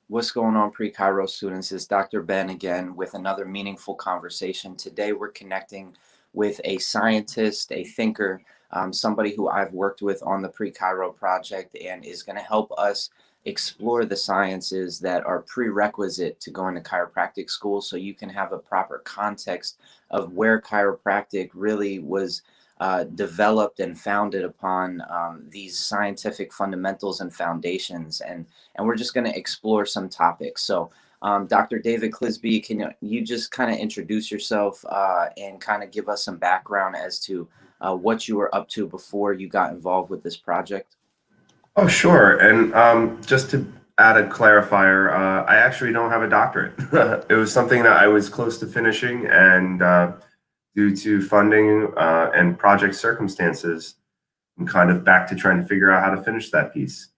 What's going on, pre-Cairo students? It's Dr. Ben again with another meaningful conversation. Today, we're connecting with a scientist, a thinker, somebody who I've worked with on the pre-Cairo project and is going to help us explore the sciences that are prerequisite to going to chiropractic school so you can have a proper context of where chiropractic really was developed and founded upon these scientific fundamentals and foundations. And we're just going to explore some topics. So, Dr. David Clizbe, can you just kind of introduce yourself and kind of give us some background as to what you were up to before you got involved with this project? Oh, sure. And just to add a clarifier, I actually don't have a doctorate. It was something that I was close to finishing, and due to funding and project circumstances, I'm kind of back to trying to figure out how to finish that piece.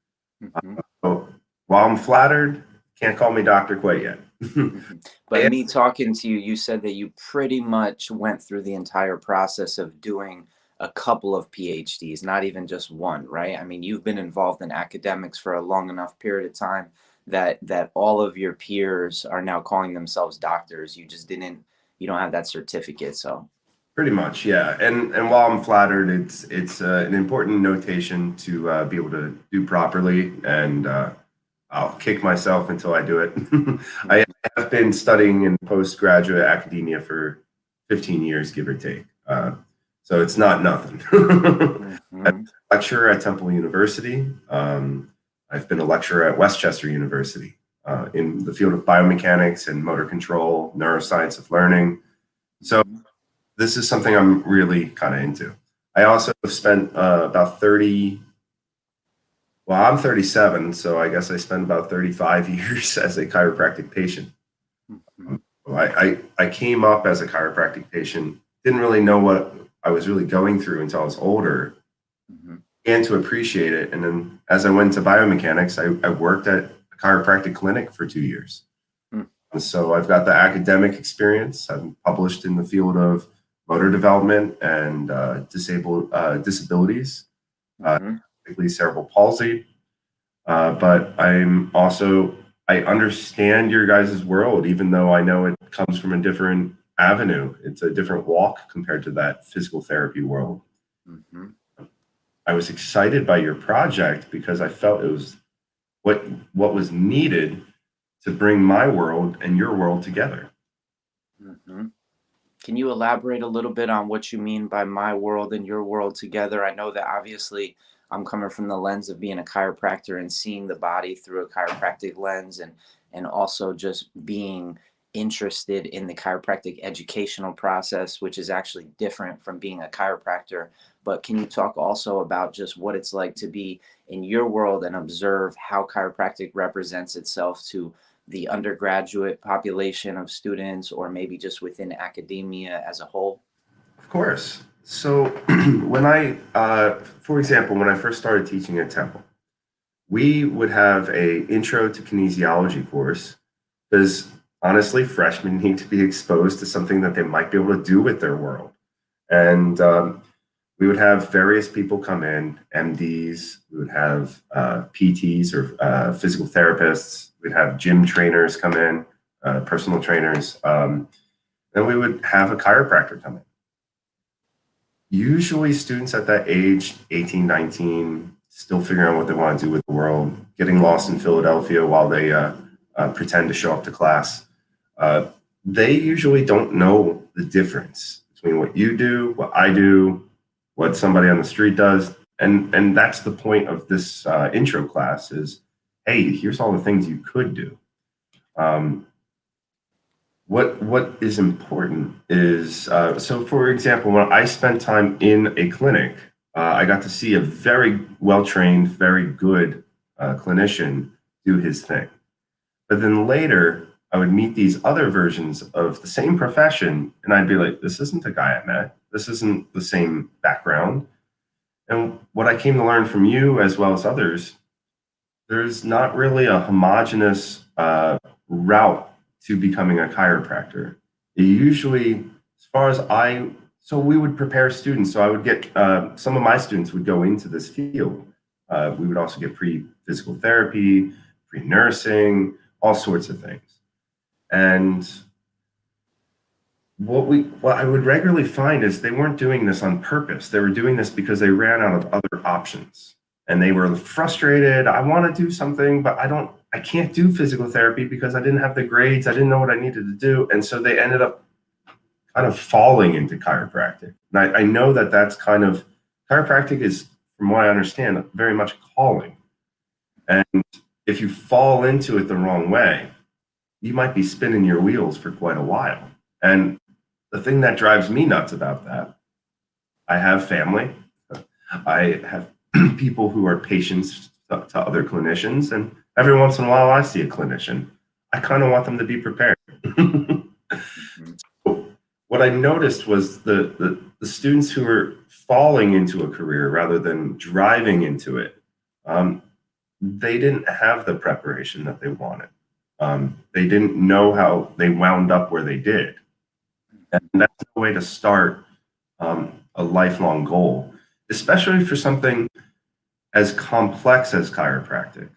Mhm. So while I'm flattered, can't call me doctor quite yet. Mhm. But me talking to you, you said that you pretty much went through the entire process of doing a couple of PhDs, not even just one, right? I mean, you've been involved in academics for a long enough period of time that all of your peers are now calling themselves doctors. You don't have that certificate, so. Pretty much, yeah. And while I'm flattered, it's an important notation to be able to do properly, and I'll kick myself until I do it. I Mhm. have been studying in postgraduate academia for 15 years, give or take. So it's not nothing. I'm Mhm. a lecturer at Temple University. I've been a lecturer at Westchester University in the field of biomechanics and motor control, neuroscience of learning. So Mhm. this is something I'm really kind of into. I also have spent about 30, well, I'm 37, so I guess I spent about 35 years as a chiropractic patient. Mhm. I came up as a chiropractic patient, didn't really know what I was really going through until I was older, Mhm. began to appreciate it. And then as I went to biomechanics, I worked at a chiropractic clinic for 2 years. Mhm. And so I've got the academic experience. I'm published in the field of motor development and disabled disabilities, Mhm. particularly cerebral palsy. But I understand your guys' world, even though I know it comes from a different avenue. It's a different walk compared to that physical therapy world. Mhm. I was excited by your project because I felt it was what what was needed to bring my world and your world together. Mhm. Can you elaborate a little bit on what you mean by my world and your world together? I know that obviously I'm coming from the lens of being a chiropractor and seeing the body through a chiropractic lens and also just being interested in the chiropractic educational process, which is actually different from being a chiropractor. But can you talk also about just what it's like to be in your world and observe how chiropractic represents itself to the undergraduate population of students or maybe just within academia as a whole? Of course. So for example, when I first started teaching at Temple, we would have a intro to kinesiology course because honestly, freshmen need to be exposed to something that they might be able to do with their world. And we would have various people come in, MDs, we would have PTs or physical therapists, we'd have gym trainers come in, personal trainers, and we would have a chiropractor come in. Usually, students at that age, 18, 19, still figuring out what they want to do with the world, getting lost in Philadelphia while they pretend to show up to class. Uh, they usually don't know the difference between what you do, what I do, what somebody on the street does. And that's the point of this intro class is, hey, here's all the things you could do. Um, what is important is so for example when I spent time in a clinic, I got to see a very well trained, very good clinician do his thing, but then later I would meet these other versions of the same profession and I'd be like, this isn't the guy I met, this isn't the same background. And what I came to learn from you as well as others, there's not really a homogenous route to becoming a chiropractor. It usually, as far as so we would prepare students. So I would get some of my students would go into this field. We would also get pre physical therapy, pre nursing. all sorts of things. And what I would regularly find is they weren't doing this on purpose. They were doing this because they ran out of other options. And they were frustrated. I want to do something, but I can't do physical therapy because I didn't have the grades. I didn't know what I needed to do. And so they ended up kind of falling into chiropractic. And I know that that's kind of, chiropractic is, from what I understand, very much calling. And if you fall into it the wrong way, you might be spinning your wheels for quite a while. And the thing that drives me nuts about that, I have family, I have people who are patients to other clinicians, and every once in a while I see a clinician. I kind of want them to be prepared. What I noticed was the students who were falling into a career rather than driving into it, they didn't have the preparation that they wanted. They didn't know how they wound up where they did. And that's no way to start a lifelong goal, especially for something as complex as chiropractic.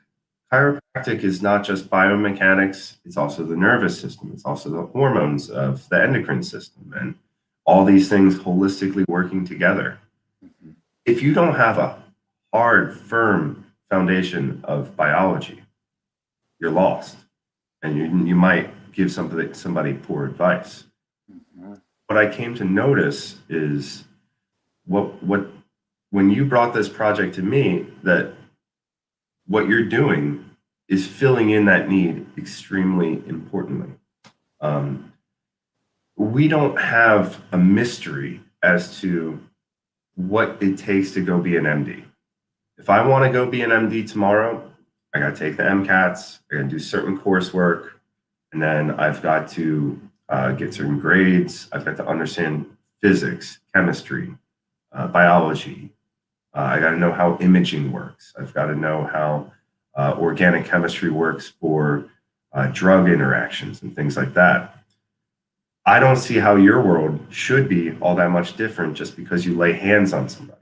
Chiropractic is not just biomechanics, it's also the nervous system, it's also the hormones of the endocrine system, and all these things holistically working together. If you don't have a hard, firm foundation of biology, you're lost, and you might give somebody poor advice. What I came to notice is when you brought this project to me, that what you're doing is filling in that need extremely importantly. We don't have a mystery as to what it takes to go be an MD. If I want to go be an MD tomorrow, I got to take the MCATs, I got to do certain coursework, and then I've got to get certain grades. I've got to understand physics, chemistry, biology. I got to know how imaging works. I've got to know how organic chemistry works for drug interactions and things like that. I don't see how your world should be all that much different just because you lay hands on somebody.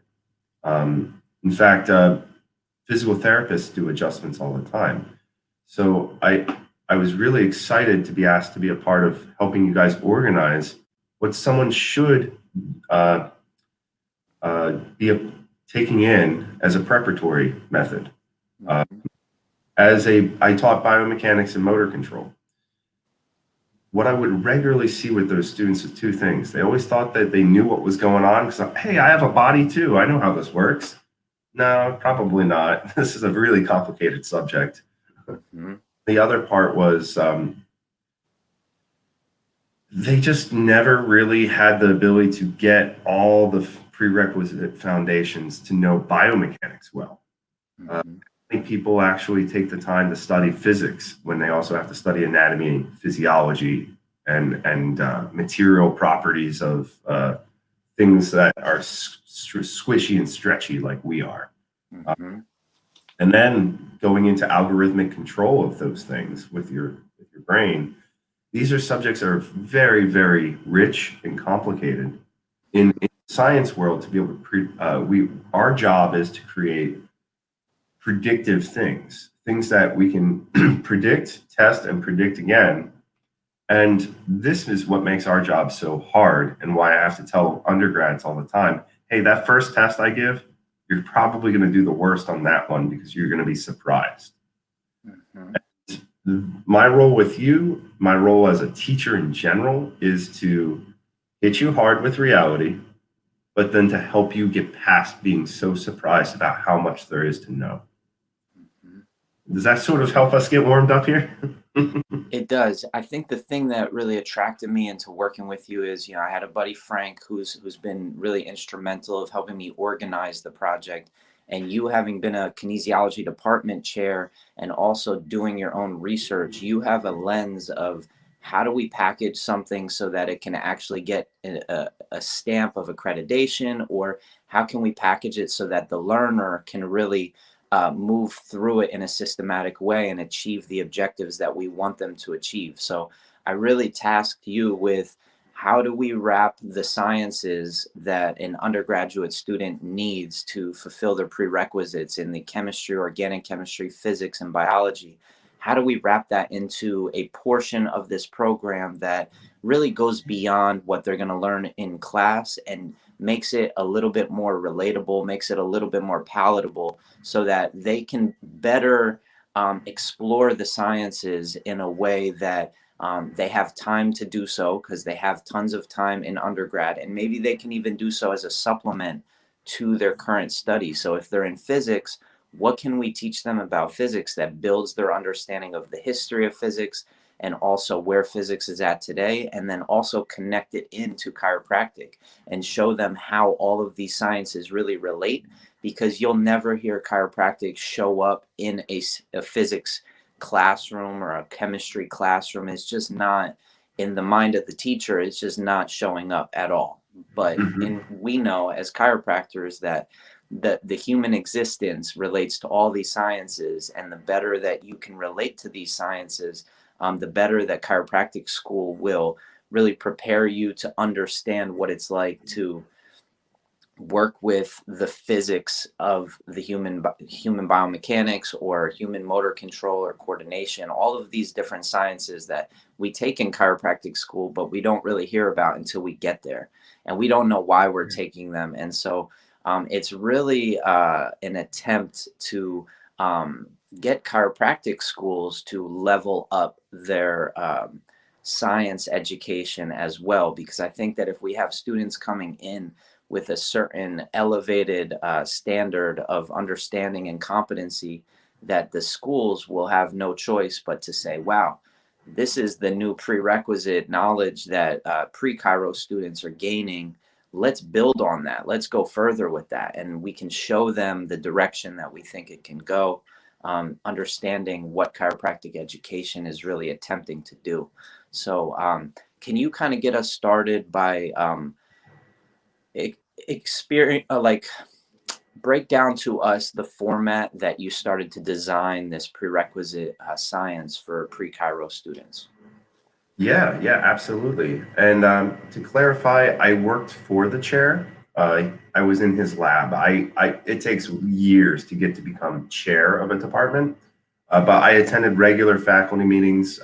In fact, physical therapists do adjustments all the time. So I was really excited to be asked to be a part of helping you guys organize what someone should be taking in as a preparatory method. I taught biomechanics and motor control. What I would regularly see with those students is two things. They always thought that they knew what was going on because, hey, I have a body too. I know how this works. No, probably not. This is a really complicated subject. The other part was they just never really had the ability to get all the prerequisite foundations to know biomechanics well. I think people actually take the time to study physics when they also have to study anatomy, physiology, and material properties of things that are squishy and stretchy like we are. And then going into algorithmic control of those things with your brain, these are subjects that are very, very rich and complicated. In the science world, to be able to our job is to create predictive things that we can predict, test, and predict again. And this is what makes our job so hard, and why I have to tell undergrads all the time, hey, that first test I give, you're probably going to do the worst on that one because you're going to be surprised. My role with you, my role as a teacher in general, is to hit you hard with reality, but then to help you get past being so surprised about how much there is to know. Does that sort of help us get warmed up here? It does. I think the thing that really attracted me into working with you is, I had a buddy, Frank, who's been really instrumental of helping me organize the project. And you, having been a kinesiology department chair and also doing your own research, you have a lens of how do we package something so that it can actually get a stamp of accreditation, or how can we package it so that the learner can really move through it in a systematic way and achieve the objectives that we want them to achieve. So I really tasked you with, how do we wrap the sciences that an undergraduate student needs to fulfill their prerequisites in the chemistry, organic chemistry, physics, and biology? how do we wrap that into a portion of this program that really goes beyond what they're going to learn in class and makes it a little bit more relatable, makes it a little bit more palatable so that they can better explore the sciences in a way that they have time to do so because they have tons of time in undergrad, and maybe they can even do so as a supplement to their current study. So if they're in physics, what can we teach them about physics that builds their understanding of the history of physics and also where physics is at today, and then also connect it into chiropractic and show them how all of these sciences really relate, because you'll never hear chiropractic show up in a physics classroom or a chemistry classroom. It's just not in the mind of the teacher, it's just not showing up at all. But we know as chiropractors that the human existence relates to all these sciences, and the better that you can relate to these sciences, the better that chiropractic school will really prepare you to understand what it's like to work with the physics of the human biomechanics or human motor control or coordination, all of these different sciences that we take in chiropractic school, but we don't really hear about until we get there, and we don't know why we're taking them. And so it's really an attempt to get chiropractic schools to level up their science education as well, because I think that if we have students coming in with a certain elevated standard of understanding and competency, that the schools will have no choice but to say, wow, this is the new prerequisite knowledge that pre-Chiro students are gaining. Let's build on that. Let's go further with that. And we can show them the direction that we think it can go, understanding what chiropractic education is really attempting to do. So can you kind of get us started by experience, break down to us the format that you started to design this prerequisite science for pre-Chiro students? Yeah, absolutely. And to clarify, I worked for the chair. I was in his lab. It takes years to get to become chair of a department, but I attended regular faculty meetings.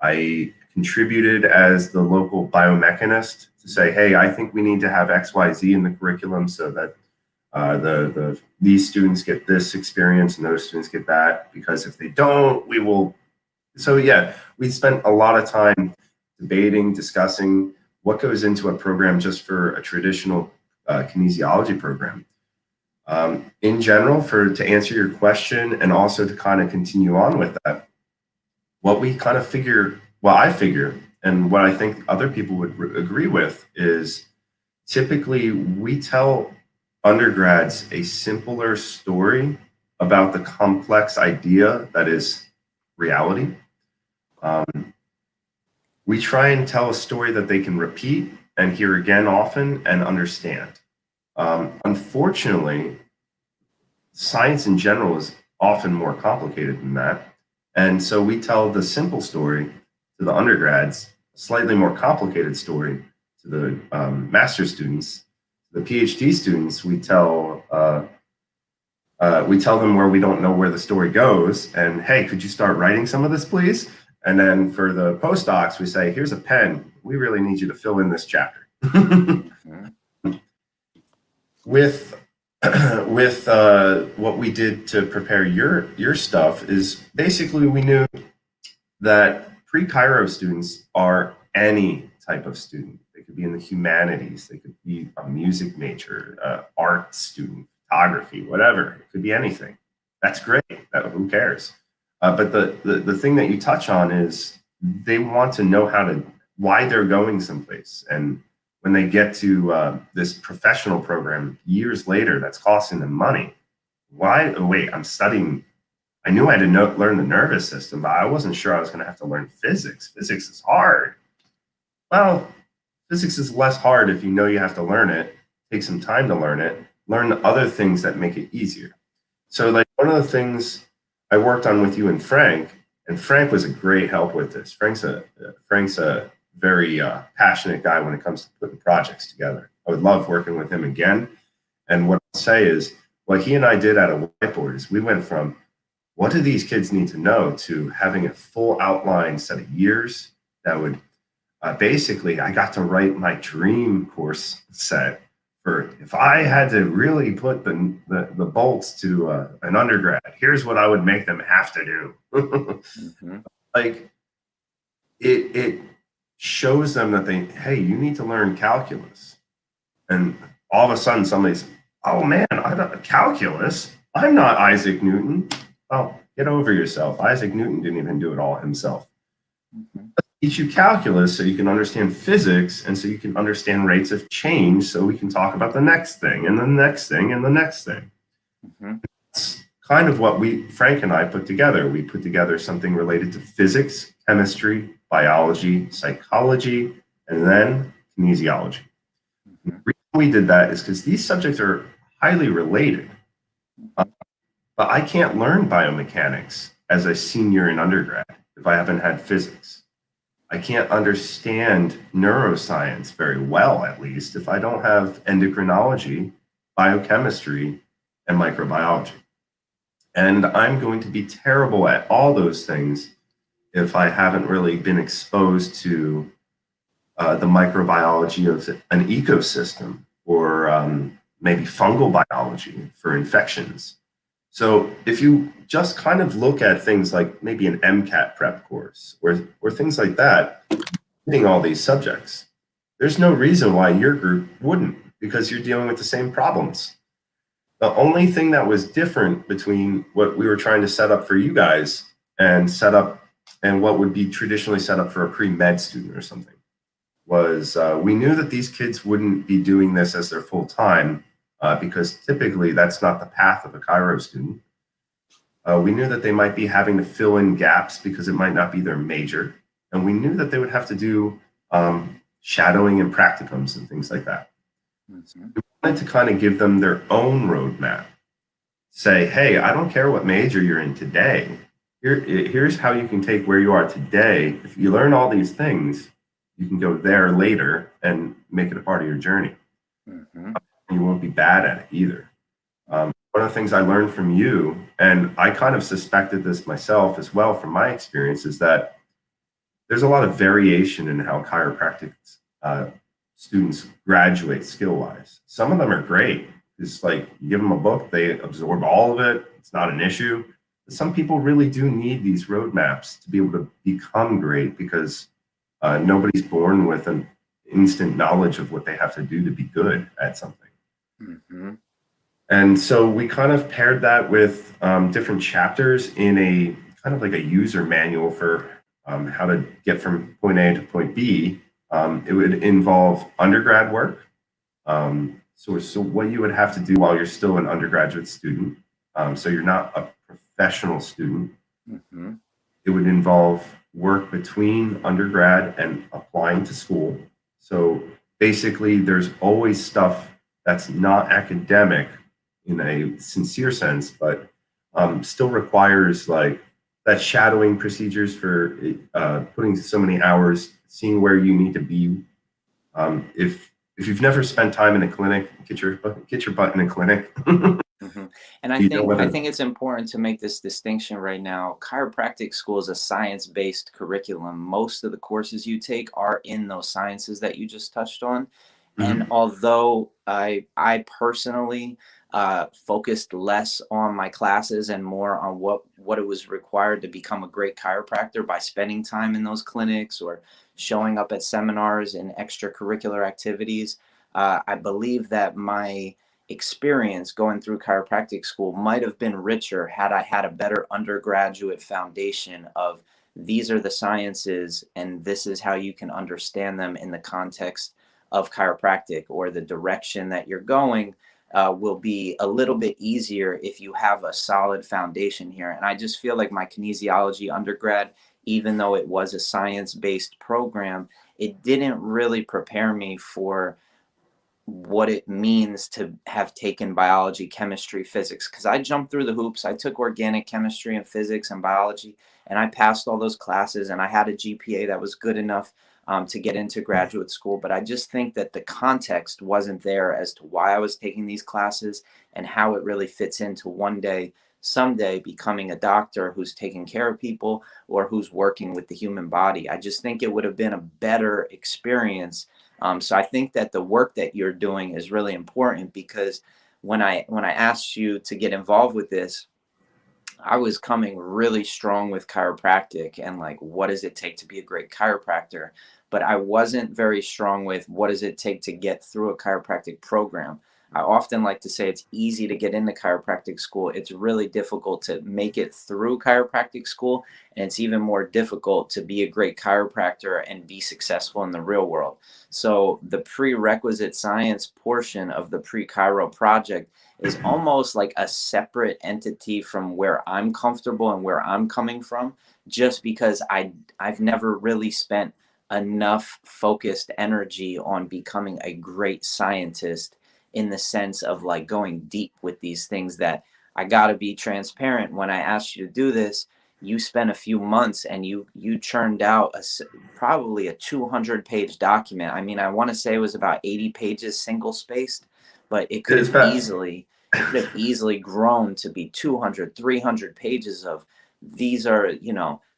I contributed as the local biomechanist to say, hey, I think we need to have XYZ in the curriculum so that these students get this experience and those students get that, because if they don't, we will. So yeah, we spent a lot of time debating, discussing what goes into a program just for a traditional kinesiology program. In general, to answer your question and also to kind of continue on with that, what we kind of figure, well, I figure, and what I think other people would agree with is typically we tell undergrads a simpler story about the complex idea that is reality. We try and tell a story that they can repeat and hear again often and understand. Unfortunately, science in general is often more complicated than that. And so we tell the simple story to the undergrads, a slightly more complicated story to the master students. The PhD students, we tell them where we don't know where the story goes, and hey, could you start writing some of this, please? And then for the postdocs, we say, here's a pen. We really need you to fill in this chapter. With what we did to prepare your stuff is basically we knew that pre-Chiro students are any type of student. They could be in the humanities, they could be a music major, art student, photography, whatever. It could be anything. That's great. Who cares? But the thing that you touch on is they want to know why they're going someplace. And when they get to this professional program years later, that's costing them money. Why? Oh, wait, I'm studying. I knew I had to learn the nervous system, but I wasn't sure I was going to have to learn physics. Physics is hard. Well, physics is less hard if you know you have to learn it, take some time to learn it, learn the other things that make it easier. So like one of the things I worked on with you and Frank was a great help with this. Frank's a very passionate guy when it comes to putting projects together. I would love working with him again. And what I'll say is what he and I did at a whiteboard is we went from what do these kids need to know, to having a full outline set of years that would basically, I got to write my dream course set for if I had to really put the bolts to an undergrad, here's what I would make them have to do. Mm-hmm. Like it shows them that hey, you need to learn calculus. And all of a sudden somebody's, oh man, I don't calculus. I'm not Isaac Newton. Oh, get over yourself. Isaac Newton didn't even do it all himself. Mm-hmm. Teach you calculus so you can understand physics and so you can understand rates of change so we can talk about the next thing and the next thing and the next thing. Mm-hmm. That's kind of what Frank and I put together. We put together something related to physics, chemistry, biology, psychology, and then kinesiology. Mm-hmm. The reason we did that is because these subjects are highly related. But I can't learn biomechanics as a senior in undergrad if I haven't had physics. I can't understand neuroscience very well, at least, if I don't have endocrinology, biochemistry, and microbiology. And I'm going to be terrible at all those things if I haven't really been exposed to the microbiology of an ecosystem, or maybe fungal biology for infections. So if you just kind of look at things like maybe an MCAT prep course or things like that, hitting all these subjects, there's no reason why your group wouldn't, because you're dealing with the same problems. The only thing that was different between what we were trying to set up for you guys and what would be traditionally set up for a pre-med student or something was we knew that these kids wouldn't be doing this as their full time, because typically that's not the path of a Chiro student. We knew that they might be having to fill in gaps because it might not be their major. And we knew that they would have to do shadowing and practicums and things like that. Mm-hmm. We wanted to kind of give them their own roadmap. Say, hey, I don't care what major you're in today. Here's how you can take where you are today. If you learn all these things, you can go there later and make it a part of your journey. Mm-hmm. You won't be bad at it either. One of the things I learned from you, and I kind of suspected this myself as well from my experience, is that there's a lot of variation in how chiropractic students graduate skill-wise. Some of them are great. It's like you give them a book, they absorb all of it. It's not an issue. But some people really do need these roadmaps to be able to become great, because nobody's born with an instant knowledge of what they have to do to be good at something. Mm-hmm. And so we kind of paired that with different chapters in a kind of like a user manual for how to get from point A to point B. It would involve undergrad work. So what you would have to do while you're still an undergraduate student, so you're not a professional student. Mm-hmm. It would involve work between undergrad and applying to school. So basically, there's always stuff that's not academic in a sincere sense, but still requires like that shadowing procedures for putting so many hours, seeing where you need to be. If you've never spent time in a clinic, get your butt in a clinic. Mm-hmm. And You know I whether think it's important to make this distinction right now. Chiropractic school is a science-based curriculum. Most of the courses you take are in those sciences that you just touched on. And Mhm. although I personally focused less on my classes and more on what it was required to become a great chiropractor by spending time in those clinics or showing up at seminars and extracurricular activities, I believe that my experience going through chiropractic school might have been richer had I had a better undergraduate foundation of these are the sciences and this is how you can understand them in the context of chiropractic, or the direction that you're going will be a little bit easier if you have a solid foundation here. And I just feel like my kinesiology undergrad, even though it was a science-based program, it didn't really prepare me for what it means to have taken biology, chemistry, physics. Because I jumped through the hoops. I took organic chemistry and physics and biology, and I passed all those classes, and I had a GPA that was good enough to get into graduate school. But I just think that the context wasn't there as to why I was taking these classes and how it really fits into one day someday becoming a doctor who's taking care of people or who's working with the human body. I just think it would have been a better experience. So I think that the work that you're doing is really important, because when I asked you to get involved with this, I was coming really strong with chiropractic and like, what does it take to be a great chiropractor? But I wasn't very strong with what does it take to get through a chiropractic program. I often like to say it's easy to get into chiropractic school. It's really difficult to make it through chiropractic school. And it's even more difficult to be a great chiropractor and be successful in the real world. So the prerequisite science portion of the pre-chiro project is almost like a separate entity from where I'm comfortable and where I'm coming from, just because I've never really spent enough focused energy on becoming a great scientist, in the sense of like going deep with these things. That I got to be transparent. When I asked you to do this, you spent a few months and you churned out probably a 200-page document. I mean, I want to say it was about 80 pages single spaced, but It's about it could have easily grown to be 200, 300 pages of, these are,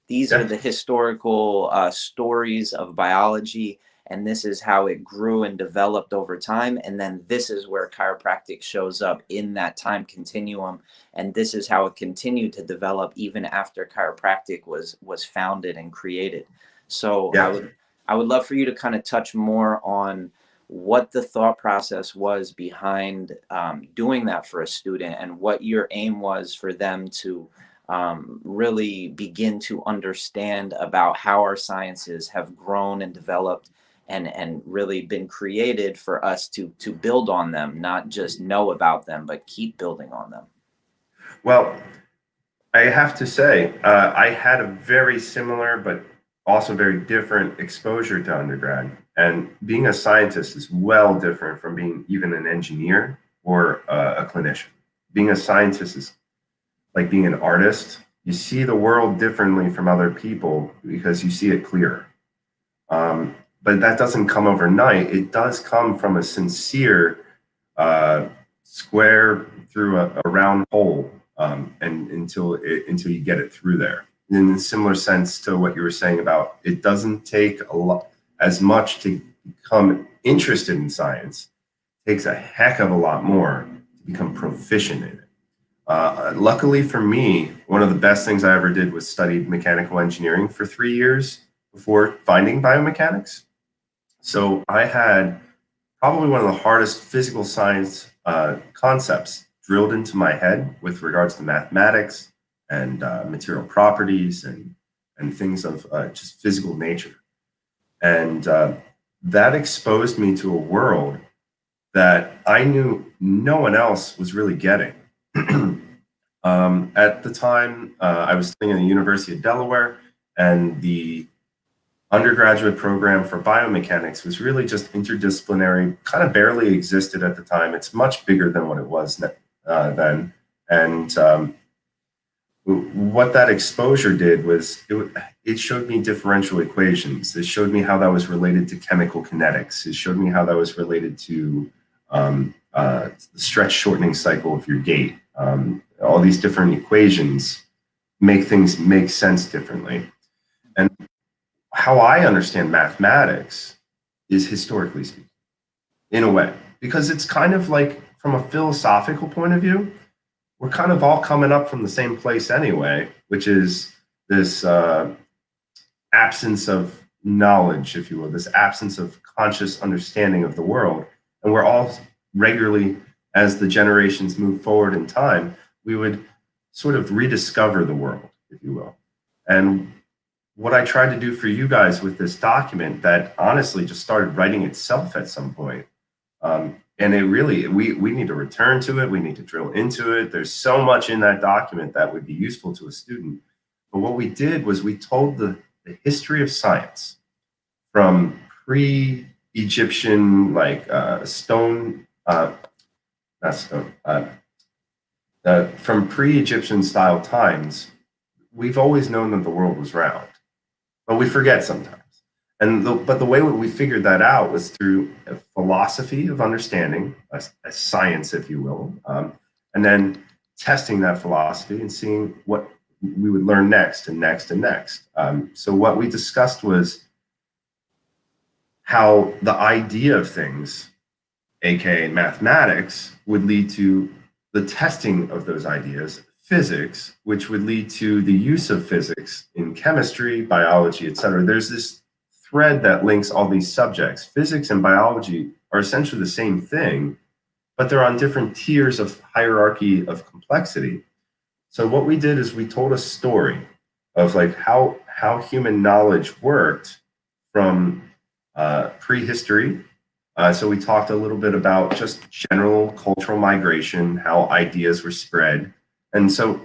these are yeah. the historical stories of biology, and this is how it grew and developed over time. And then this is where chiropractic shows up in that time continuum. And this is how it continued to develop even after chiropractic was founded and created. So Yeah. I would love for you to kind of touch more on what the thought process was behind doing that for a student, and what your aim was for them to really begin to understand about how our sciences have grown and developed, and really been created for us to build on them, not just know about them, but keep building on them. Well, I have to say, I had a very similar but also very different exposure to undergrad. And being a scientist is well different from being even an engineer or a clinician. Being a scientist is like being an artist. You see the world differently from other people because you see it clearer. But that doesn't come overnight. It does come from a sincere square through a round hole, and until you get it through there. In a similar sense to what you were saying about, it doesn't take a lot as much to become interested in science. It takes a heck of a lot more to become proficient in it. Luckily for me, one of the best things I ever did was studied mechanical engineering for 3 years before finding biomechanics. So I had probably one of the hardest physical science concepts drilled into my head with regards to mathematics and material properties and things of just physical nature. And that exposed me to a world that I knew no one else was really getting. At the time, I was studying at the University of Delaware, and the undergraduate program for biomechanics was really just interdisciplinary, kind of barely existed at the time. It's much bigger than what it was then. And what that exposure did was it showed me differential equations. It showed me how that was related to chemical kinetics. It showed me how that was related to the stretch shortening cycle of your gait. All these different equations make things make sense differently. And how I understand mathematics is historically speaking, in a way, because it's kind of like from a philosophical point of view, we're kind of all coming up from the same place anyway, which is this absence of knowledge, if you will, this absence of conscious understanding of the world. And we're all regularly, as the generations move forward in time, we would sort of rediscover the world, if you will. And what I tried to do for you guys with this document that honestly just started writing itself at some point. And it really, we need to return to it. We need to drill into it. There's so much in that document that would be useful to a student. But what we did was we told the history of science from pre-Egyptian, like stone, not stone, from pre-Egyptian style times. We've always known that the world was round, but we forget sometimes. But the way we figured that out was through a philosophy of understanding, a science, if you will, and then testing that philosophy and seeing what we would learn next and next and next. So what we discussed was how the idea of things, aka mathematics, would lead to the testing of those ideas, physics, which would lead to the use of physics in chemistry, biology, etc. There's this thread that links all these subjects. Physics and biology are essentially the same thing, but they're on different tiers of hierarchy of complexity. So what we did is we told a story of like how human knowledge worked from prehistory. So we talked a little bit about just general cultural migration, how ideas were spread. And so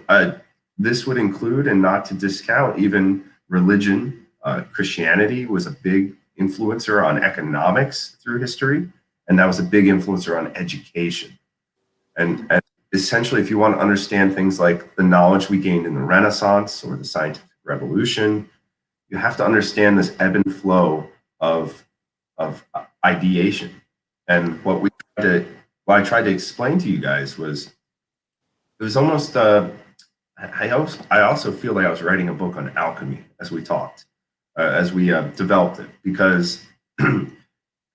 this would include, and not to discount, even religion. Christianity was a big influencer on economics through history, and that was a big influencer on education. And essentially, if you want to understand things like the knowledge we gained in the Renaissance or the scientific revolution, you have to understand this ebb and flow of ideation. And what I tried to explain to you guys was it was almost I also feel like I was writing a book on alchemy as we talked, as we developed it, because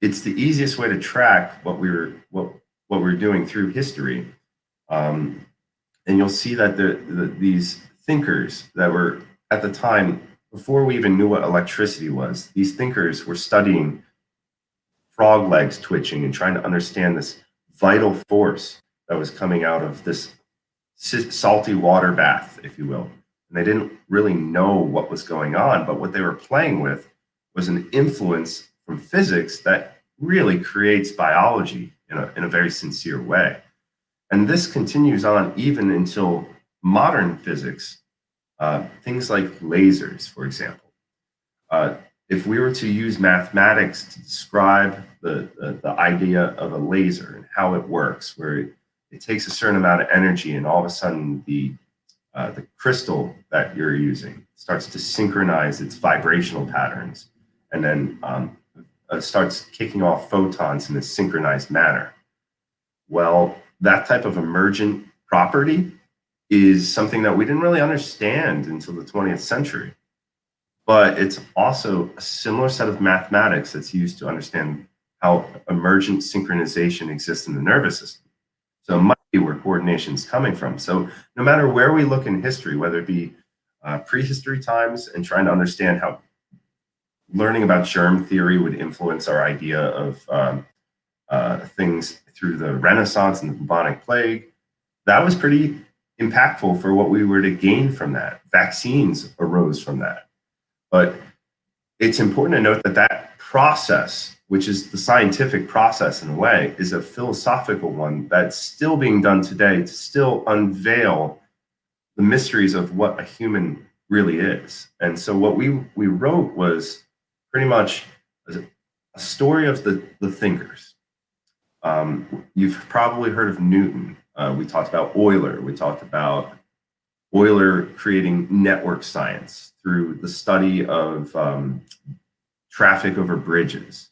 it's the easiest way to track what we were doing through history. And you'll see that these thinkers that were at the time, before we even knew what electricity was, these thinkers were studying frog legs twitching and trying to understand this vital force that was coming out of this salty water bath, if you will. And they didn't really know what was going on, but what they were playing with was an influence from physics that really creates biology in a very sincere way. And this continues on even until modern physics, things like lasers, for example. If we were to use mathematics to describe the idea of a laser and how it works, where it takes a certain amount of energy and all of a sudden the crystal that you're using starts to synchronize its vibrational patterns and then starts kicking off photons in a synchronized manner. Well, that type of emergent property is something that we didn't really understand until the 20th century. But it's also a similar set of mathematics that's used to understand how emergent synchronization exists in the nervous system. So it might be where coordination is coming from. So no matter where we look in history, whether it be prehistory times and trying to understand how learning about germ theory would influence our idea of things through the Renaissance and the bubonic plague, that was pretty impactful for what we were to gain from that. Vaccines arose from that. But it's important to note that that process, which is the scientific process in a way, is a philosophical one that's still being done today to still unveil the mysteries of what a human really is. And so what we wrote was pretty much a story of the thinkers. You've probably heard of Newton. We talked about Euler. We talked about Euler creating network science through the study of traffic over bridges.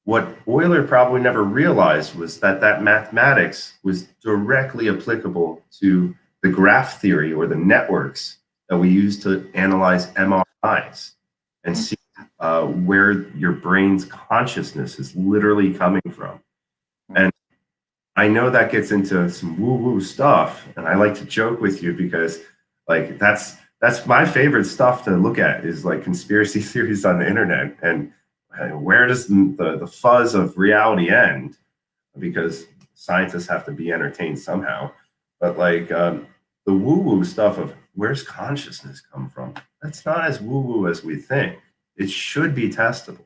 What Euler probably never realized was that mathematics was directly applicable to the graph theory or the networks that we use to analyze MRIs and see where your brain's consciousness is literally coming from. And I know that gets into some woo-woo stuff, and I like to joke with you because like that's my favorite stuff to look at is like conspiracy theories on the internet and where does the fuzz of reality end? Because scientists have to be entertained somehow. But like the woo-woo stuff of where's consciousness come from? That's not as woo-woo as we think. It should be testable.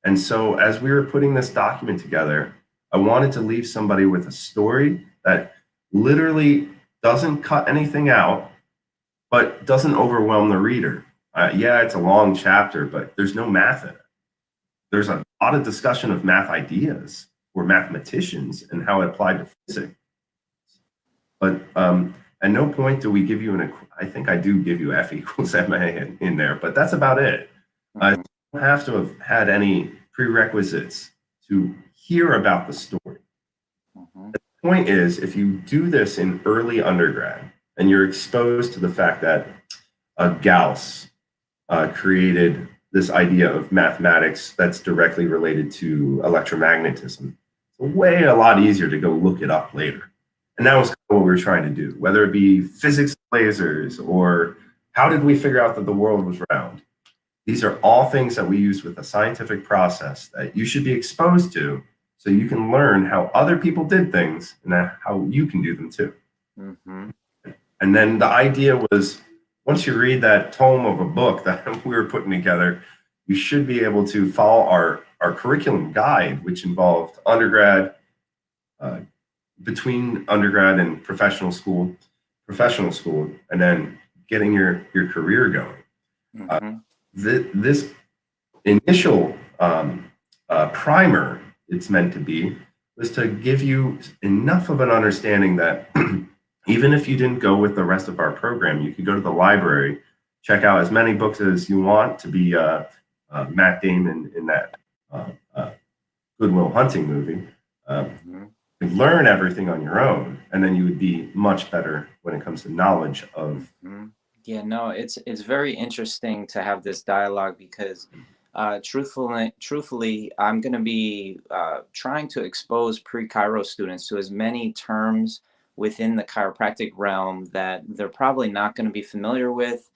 And so as we were putting this document together, I wanted to leave somebody with a story that literally doesn't cut anything out, but doesn't overwhelm the reader. Yeah, it's a long chapter, but there's no math in it. There's a lot of discussion of math ideas or mathematicians and how it applied to physics. But at no point do we give you I think I do give you F equals ma in there, but that's about it. You don't have to have had any prerequisites to hear about the story. At the point is, if you do this in early undergrad and you're exposed to the fact that Gauss created this idea of mathematics that's directly related to electromagnetism, it's a lot easier to go look it up later. And that was kind of what we were trying to do, whether it be physics of lasers or how did we figure out that the world was round. These are all things that we use with a scientific process that you should be exposed to so you can learn how other people did things and how you can do them too. Mm-hmm. And then the idea was, once you read that tome of a book that we were putting together, you should be able to follow our curriculum guide, which involved undergrad, between undergrad and professional school, and then getting your career going. Mm-hmm. This initial primer it's meant to be was to give you enough of an understanding that even if you didn't go with the rest of our program, you could go to the library, check out as many books as you want to be Matt Damon in that Good Will Hunting movie. Mm-hmm. Learn everything on your own, and then you would be much better when it comes to knowledge of. Mm-hmm. Yeah, no, it's very interesting to have this dialogue because truthfully, I'm going to be trying to expose pre-Chiro students to as many terms within the chiropractic realm that they're probably not going to be familiar with,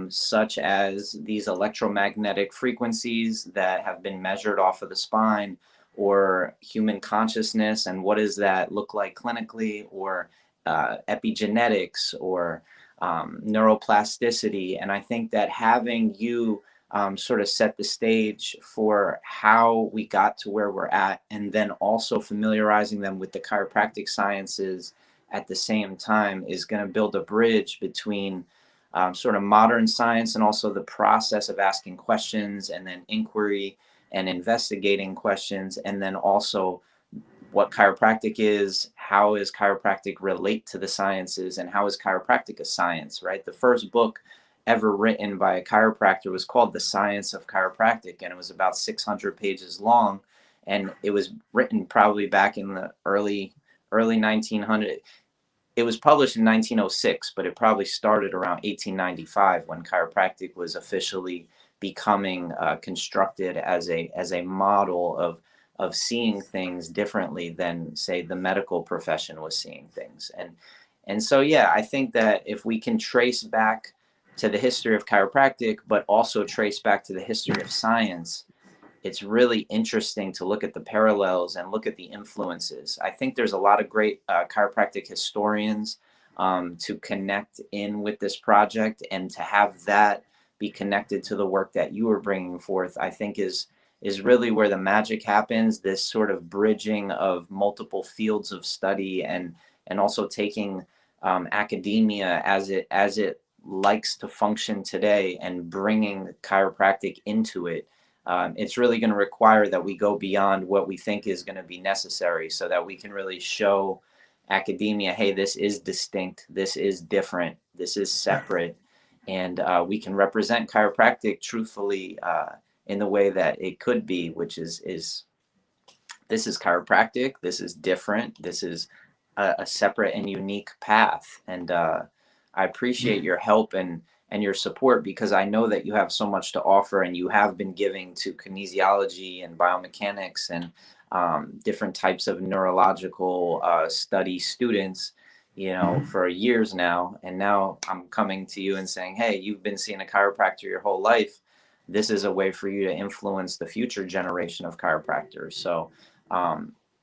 such as these electromagnetic frequencies that have been measured off of the spine, or human consciousness and what does that look like clinically, or epigenetics, or neuroplasticity. And I think that having you sort of set the stage for how we got to where we're at, and then also familiarizing them with the chiropractic sciences at the same time is going to build a bridge between sort of modern science and also the process of asking questions and then inquiry and investigating questions, and then also what chiropractic is, how is chiropractic relate to the sciences, and how is chiropractic a science, right? The first book ever written by a chiropractor was called The Science of Chiropractic, and it was about 600 pages long, and it was written probably back in the early 1900s. It was published in 1906, but it probably started around 1895 when chiropractic was officially becoming constructed as a model of seeing things differently than, say, the medical profession was seeing things. And so, yeah, I think that if we can trace back to the history of chiropractic, but also trace back to the history of science, it's really interesting to look at the parallels and look at the influences. I think there's a lot of great chiropractic historians to connect in with this project, and to have that be connected to the work that you are bringing forth, I think is really where the magic happens. This sort of bridging of multiple fields of study, and also taking academia as it likes to function today, and bringing chiropractic into it. It's really going to require that we go beyond what we think is going to be necessary, so that we can really show academia, hey, this is distinct, this is different, this is separate, and we can represent chiropractic truthfully in the way that it could be, which is this is chiropractic, this is different, this is a separate and unique path. And I appreciate your help and your support, because I know that you have so much to offer, and you have been giving to kinesiology and biomechanics and different types of neurological study students, for years now. And now I'm coming to you and saying, hey, you've been seeing a chiropractor your whole life. This is a way for you to influence the future generation of chiropractors. So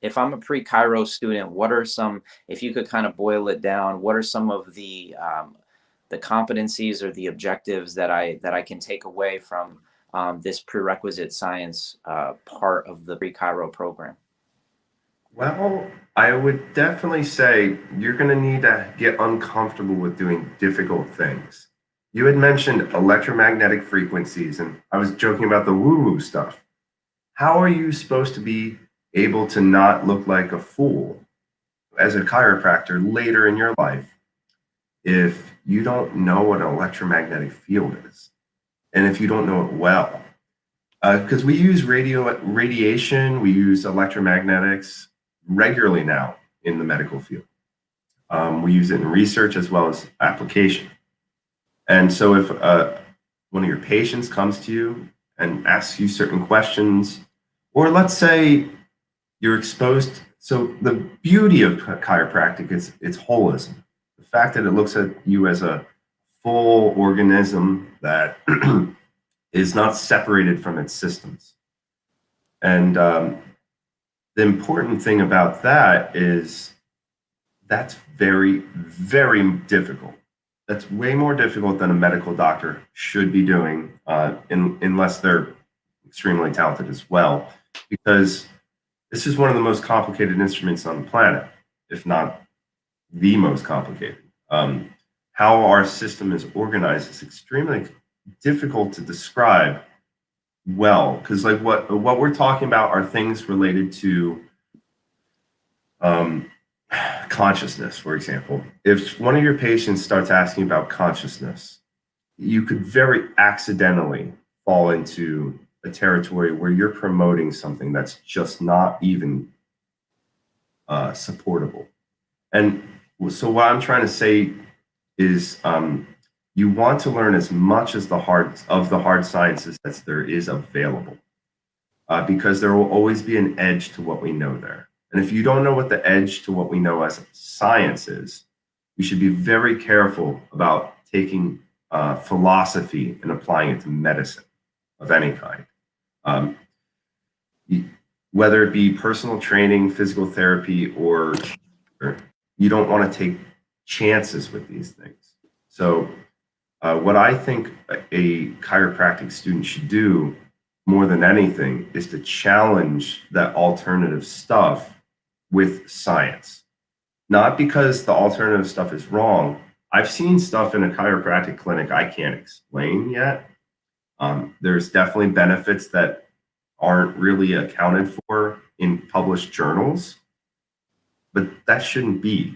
if I'm a pre-Chiro student, what are some, if you could kind of boil it down, what are some of the competencies or the objectives that I can take away from this prerequisite science part of the pre-Chiro program? Well, I would definitely say you're going to need to get uncomfortable with doing difficult things. You had mentioned electromagnetic frequencies, and I was joking about the woo-woo stuff. How are you supposed to be able to not look like a fool as a chiropractor later in your life if you don't know what an electromagnetic field is, and if you don't know it well? Because we use radiation, we use electromagnetics regularly now in the medical field. We use it in research as well as application. And so if one of your patients comes to you and asks you certain questions, or let's say you're exposed, so the beauty of chiropractic is its holism. The fact that it looks at you as a full organism that is not separated from its systems. And the important thing about that is that's very, very difficult. That's way more difficult than a medical doctor should be doing, unless they're extremely talented as well, because this is one of the most complicated instruments on the planet, if not the most complicated. How our system is organized is extremely difficult to describe well, because like what we're talking about are things related to consciousness, for example. If one of your patients starts asking about consciousness, you could very accidentally fall into a territory where you're promoting something that's just not even supportable. And so what I'm trying to say is you want to learn as much as the hard sciences as there is available, because there will always be an edge to what we know there. And if you don't know what the edge to what we know as science is, you should be very careful about taking philosophy and applying it to medicine of any kind. Whether it be personal training, physical therapy, or you don't want to take chances with these things. So what I think a chiropractic student should do more than anything is to challenge that alternative stuff with science. Not because the alternative stuff is wrong. I've seen stuff in a chiropractic clinic I can't explain yet. There's definitely benefits that aren't really accounted for in published journals, but that shouldn't be.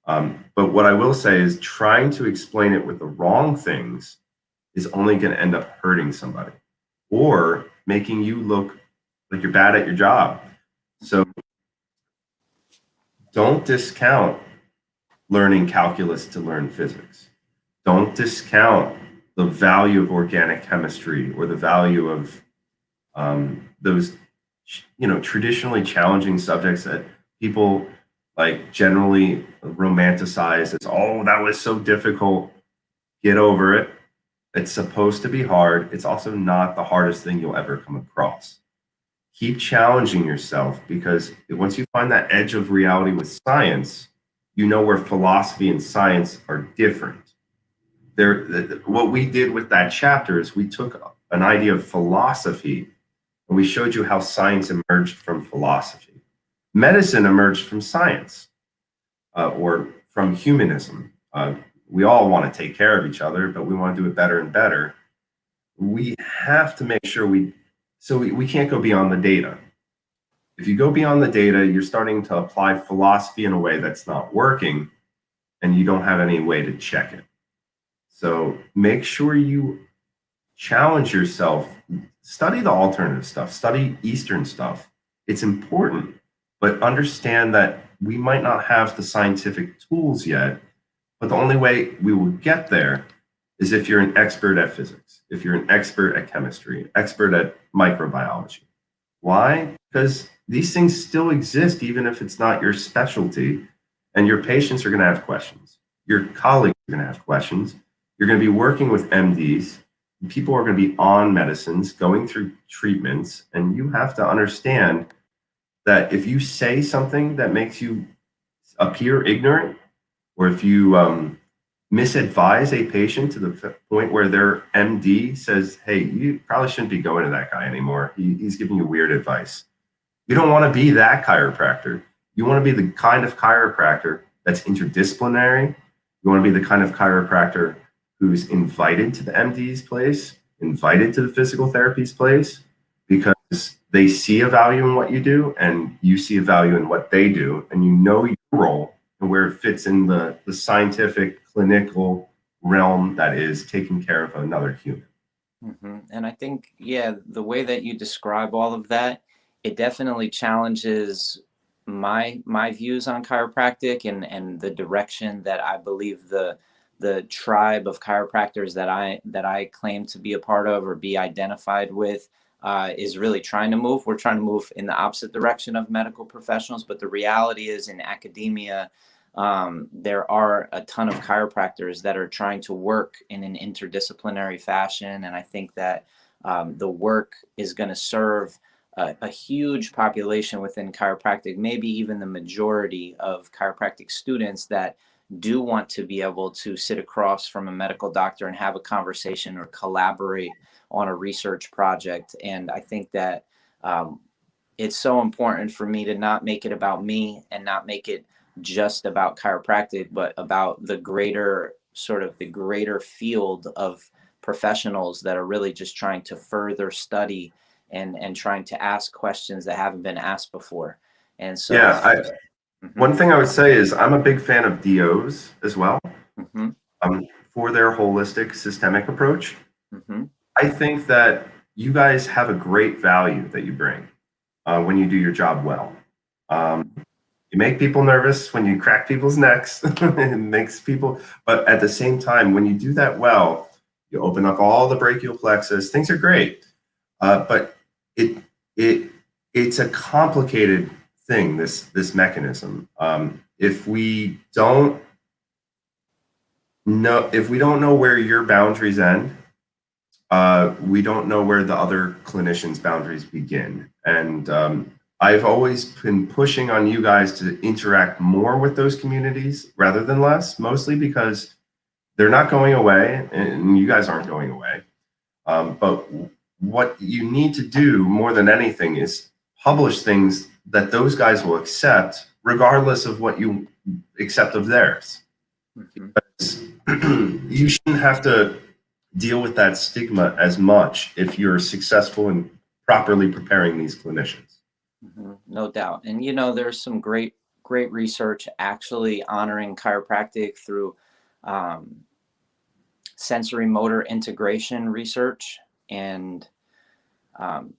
But what I will say is trying to explain it with the wrong things is only going to end up hurting somebody or making you look like you're bad at your job. So don't discount learning calculus to learn physics. Don't discount the value of organic chemistry or the value of those, traditionally challenging subjects that people like generally romanticize as, oh, that was so difficult. Get over it. It's supposed to be hard. It's also not the hardest thing you'll ever come across. Keep challenging yourself, because once you find that edge of reality with science, you know where philosophy and science are different. What we did with that chapter is we took an idea of philosophy and we showed you how science emerged from philosophy. Medicine emerged from science, or from humanism. We all want to take care of each other, but we want to do it better and better. We have to make sure we can't go beyond the data. If you go beyond the data, you're starting to apply philosophy in a way that's not working, and you don't have any way to check it. So make sure you challenge yourself. Study the alternative stuff. Study Eastern stuff. It's important, but understand that we might not have the scientific tools yet, but the only way we will get there is if you're an expert at physics, if you're an expert at chemistry, expert at microbiology. Why? Because these things still exist, even if it's not your specialty, and your patients are going to have questions. Your colleagues are going to have questions. You're going to be working with MDs. People are going to be on medicines, going through treatments, and you have to understand that if you say something that makes you appear ignorant, or if you misadvise a patient to the point where their MD says, hey, you probably shouldn't be going to that guy anymore. He's giving you weird advice. You don't want to be that chiropractor. You want to be the kind of chiropractor that's interdisciplinary. You want to be the kind of chiropractor who's invited to the MD's place, invited to the physical therapy's place, because they see a value in what you do and you see a value in what they do, and you know your role and where it fits in the scientific, clinical realm that is taking care of another human. Mm-hmm. And I think, yeah, the way that you describe all of that, it definitely challenges my views on chiropractic and the direction that I believe the tribe of chiropractors that I claim to be a part of or be identified with is really trying to move. We're trying to move in the opposite direction of medical professionals, but the reality is in academia, there are a ton of chiropractors that are trying to work in an interdisciplinary fashion, and I think that the work is going to serve a huge population within chiropractic, maybe even the majority of chiropractic students that do want to be able to sit across from a medical doctor and have a conversation or collaborate on a research project. And I think that it's so important for me to not make it about me and not make it just about chiropractic, but about the greater the greater field of professionals that are really just trying to further study and trying to ask questions that haven't been asked before. And so, Yeah, mhm, one thing I would say is I'm a big fan of DOs as well, mhm, for their holistic systemic approach. mhm, I think that you guys have a great value that you bring when you do your job well. Um, you make people nervous when you crack people's necks. It makes people, but at the same time, when you do that well, you open up all the brachial plexus. Things are great, but it it it's a complicated thing. This mechanism. If we don't know where your boundaries end, we don't know where the other clinicians' boundaries begin. And I've always been pushing on you guys to interact more with those communities rather than less, mostly because they're not going away and you guys aren't going away. But what you need to do more than anything is publish things that those guys will accept, regardless of what you accept of theirs. mhm, You shouldn't have to deal with that stigma as much if you're successful in properly preparing these clinicians. mhm. No doubt. And there's some great research actually honoring chiropractic through um, sensory motor integration research and um,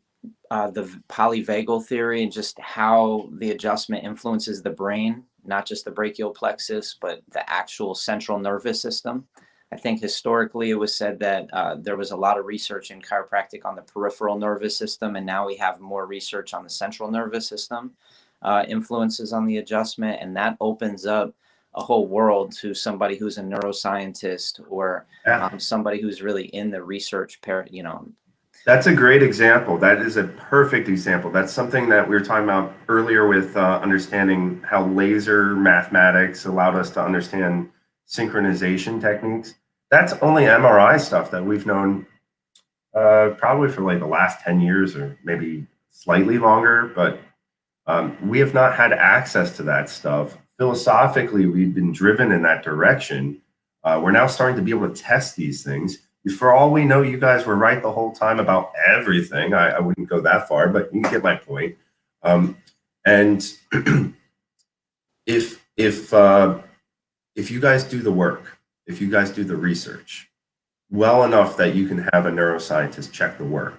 the polyvagal theory and just how the adjustment influences the brain, not just the brachial plexus, but the actual central nervous system. I think historically it was said that there was a lot of research in chiropractic on the peripheral nervous system, and now we have more research on the central nervous system influences on the adjustment, and that opens up a whole world to somebody who's a neuroscientist or Yeah, somebody who's really in the research that's a great example. That is a perfect example. That's something that we were talking about earlier with understanding how laser mathematics allowed us to understand synchronization techniques. That's only MRI stuff that we've known probably for like the last 10 years or maybe slightly longer, but we have not had access to that stuff. Philosophically, we've been driven in that direction. We're now starting to be able to test these things. For all we know, you guys were right the whole time about everything. I wouldn't go that far, but you get my point. And if if if you guys do the work, if you guys do the research well enough that you can have a neuroscientist check the work,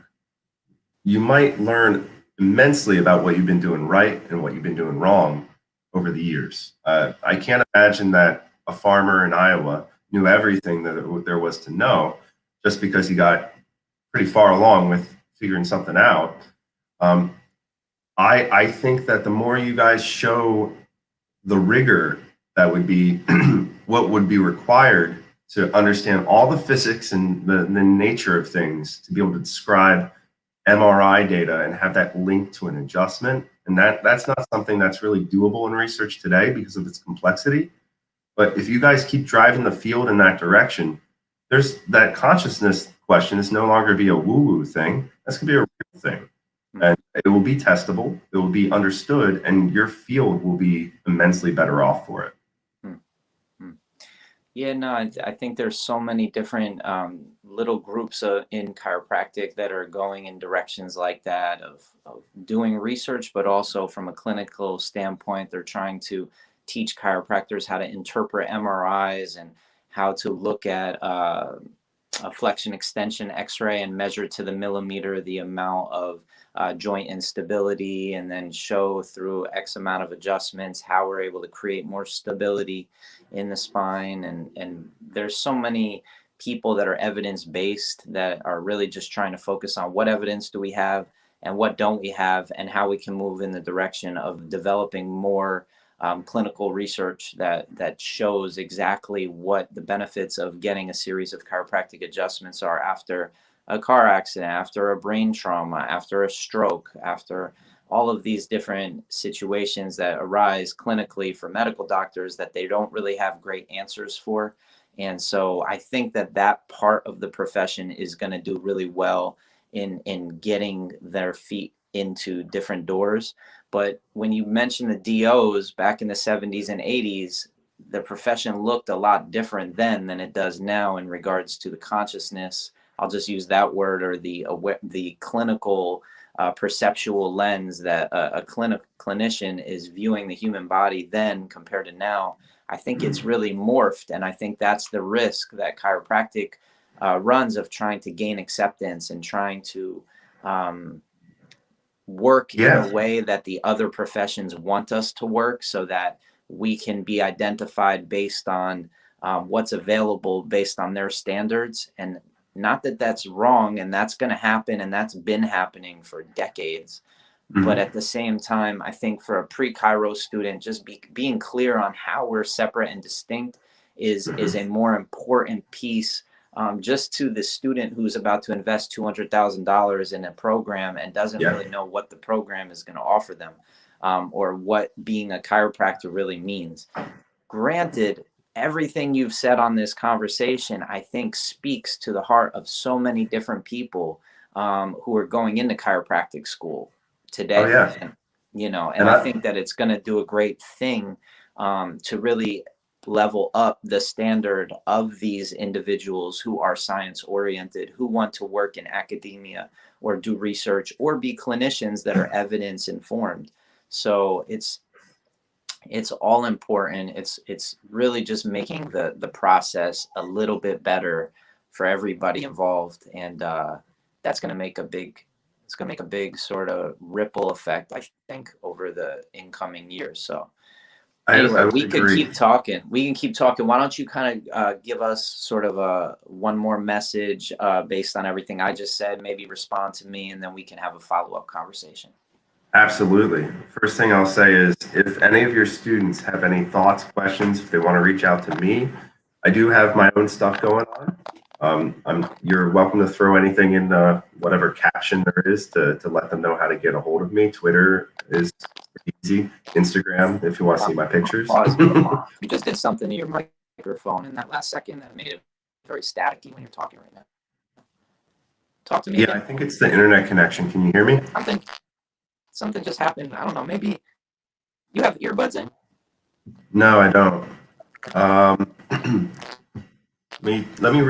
you might learn immensely about what you've been doing right and what you've been doing wrong over the years. I can't imagine that a farmer in Iowa knew everything that there was to know just because he got pretty far along with figuring something out. Um, I think that the more you guys show the rigor that would be what would be required to understand all the physics and the nature of things to be able to describe MRI data and have that linked to an adjustment. And that's not something that's really doable in research today because of its complexity. But if you guys keep driving the field in that direction, there's that consciousness question is no longer be a woo-woo thing. That's gonna be a real thing. And it will be testable, it will be understood, and your field will be immensely better off for it. Mhm. Yeah, no, I think there's so many different little groups in chiropractic that are going in directions like that of doing research, but also from a clinical standpoint, they're trying to teach chiropractors how to interpret MRIs and how to look at a flexion extension x-ray and measure to the millimeter the amount of joint instability, and then show through X amount of adjustments how we're able to create more stability in the spine. And there's so many people that are evidence-based that are really just trying to focus on what evidence do we have and what don't we have, and how we can move in the direction of developing more clinical research that shows exactly what the benefits of getting a series of chiropractic adjustments are after a car accident, after a brain trauma, after a stroke, after all of these different situations that arise clinically for medical doctors that they don't really have great answers for. And so I think that that part of the profession is going to do really well in getting their feet into different doors. But when you mention the DOs back in the 70s and 80s, the profession looked a lot different then than it does now in regards to the consciousness. I'll just use that word, or the clinical perceptual lens that a clinician is viewing the human body then compared to now. I think it's really morphed, and I think that's the risk that chiropractic runs, of trying to gain acceptance and trying to work in a way that the other professions want us to work, so that we can be identified based on what's available based on their standards. And not that that's wrong, and that's going to happen, and that's been happening for decades. But at the same time, I think for a pre-Chiro student, just being clear on how we're separate and distinct is a more important piece, just to the student who's about to invest $200,000 in a program and doesn't really know what the program is going to offer them, or what being a chiropractor really means. Granted, everything you've said on this conversation, I think, speaks to the heart of so many different people who are going into chiropractic school today. Oh, yeah. And I think that it's going to do a great thing to really level up the standard of these individuals who are science oriented, who want to work in academia or do research or be clinicians that are evidence informed. So it's all important. It's really just making the process a little bit better for everybody involved, and that's going to make a big sort of ripple effect, I think, over the incoming years. So anyway, we could keep talking. We can keep talking. Why don't you kind of give us sort of one more message based on everything I just said, maybe respond to me, and then we can have a follow-up conversation. Absolutely. First thing I'll say is, if any of your students have any thoughts, questions, if they want to reach out to me, I do have my own stuff going on. You're welcome to throw anything in whatever caption there is to let them know how to get a hold of me. Twitter is easy. Instagram, if you want to see my pictures. You just did something to your microphone in that last second that made it very staticky when you're talking right now. Talk to me. Yeah, I think it's the internet connection. Can you hear me? Something just happened. I don't know. Maybe you have earbuds in? No, I don't. Let me